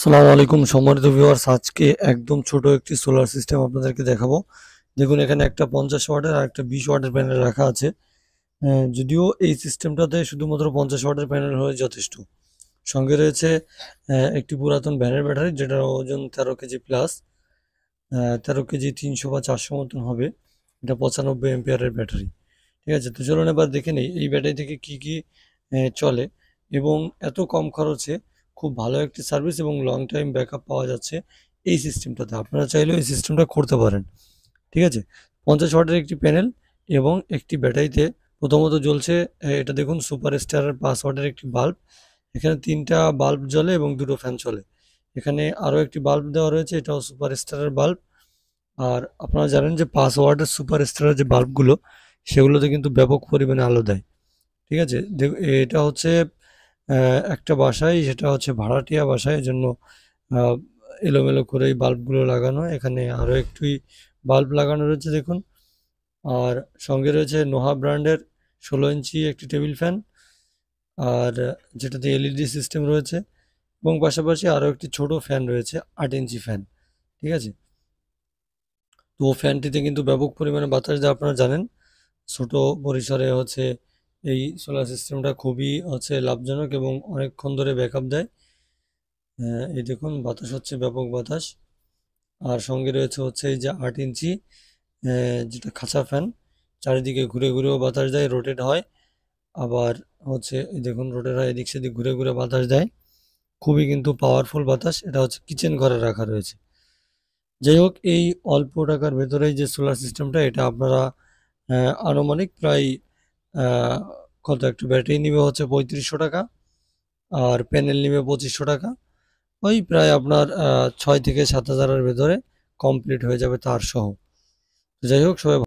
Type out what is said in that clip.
আসসালামু আলাইকুম সম্মানিত ভিউয়ার্স, আজকে একদম ছোট একটি সোলার সিস্টেম আপনাদেরকে দেখাবো। দেখুন এখানে একটা 50 ওয়াটের আর একটা 20 ওয়াটের প্যানেল রাখা আছে। যদিও এই সিস্টেমটাতে শুধুমাত্র 50 ওয়াটের প্যানেল হলে যথেষ্ট। সঙ্গে রয়েছে একটি পুরাতন ভ্যানের ব্যাটারি, যেটার ওজন 13 কেজি প্লাস। 13 কেজি 300 বা 400 মতন হবে। এটা 95 এম্পিয়ারের ব্যাটারি। ঠিক আছে, তো চলুন এবার দেখে নেই এই ব্যাটারি থেকে কি কি চলে এবং এত কম খরচে খুব ভালো একটি সার্ভিস এবং লং টাইম ব্যাকআপ পাওয়া যাচ্ছে এই সিস্টেমটাতে। আপনারা চাইলেও এই সিস্টেমটা করতে পারেন। ঠিক আছে, 50 ওয়াটের একটি প্যানেল এবং একটি ব্যাটারিতে প্রথমত জ্বলছে এটা দেখুন সুপার স্টারের 5 ওয়াটের একটি বাল্ব। এখানে 3টা বাল্ব জ্বলে এবং 2টো ফ্যান চলে। এখানে আরও একটি বাল্ব দেওয়া রয়েছে, এটাও সুপার স্টারের বাল্ব। আর আপনারা জানেন যে 5 ওয়াটের সুপার স্টারের যে বাল্বগুলো, সেগুলোতে কিন্তু ব্যাপক পরিমাণে আলো দেয়। ঠিক আছে, এটা হচ্ছে একটা বাসায়, সেটা হচ্ছে ভাড়াটিয়া বাসায়, এজন্য আহ, এলোমেলো করে এই বাল্বগুলো লাগানো। এখানে আরও একটি বাল্ব লাগানো রয়েছে দেখুন। আর সঙ্গে রয়েছে নোহা ব্র্যান্ডের 16 ইঞ্চি একটি টেবিল ফ্যান, আর যেটাতে এলইডি সিস্টেম রয়েছে, এবং পাশাপাশি আরও একটি ছোট ফ্যান রয়েছে 8 ইঞ্চি ফ্যান। ঠিক আছে, তো ফ্যানটিতে কিন্তু ব্যাপক পরিমাণে বাতাস দেয়, আপনারা জানেন। ছোট পরিসরে হচ্ছে এই সোলার সিস্টেমটা খুবই হচ্ছে লাভজনক এবং অনেকক্ষণ ধরে ব্যাকআপ দেয়। এই দেখুন বাতাস হচ্ছে ব্যাপক বাতাস। আর সঙ্গে রয়েছে হচ্ছে এই যে 8 ইঞ্চি যেটা খাঁচা ফ্যান, চারিদিকে ঘুরে ঘুরেও বাতাস দেয়, রোটেট হয়। আবার হচ্ছে এই দেখুন রোটেট হয়, এদিক সেদিক ঘুরে ঘুরে বাতাস দেয়। খুবই কিন্তু পাওয়ারফুল বাতাস। এটা হচ্ছে কিচেন ঘরে রাখা রয়েছে। যাই হোক, এই অল্প টাকার ভেতরেই যে সোলার সিস্টেমটা, এটা আপনারা আনুমানিক প্রায় আহ, কত, একটা ব্যাটারি নিবে হচ্ছে 3500 টাকা, আর প্যানেল নিবে 2500 টাকা। ওই প্রায় আপনার 6 থেকে 7 হাজারের ভেতরে কমপ্লিট হয়ে যাবে তার সহ। যাই হোক, সবাই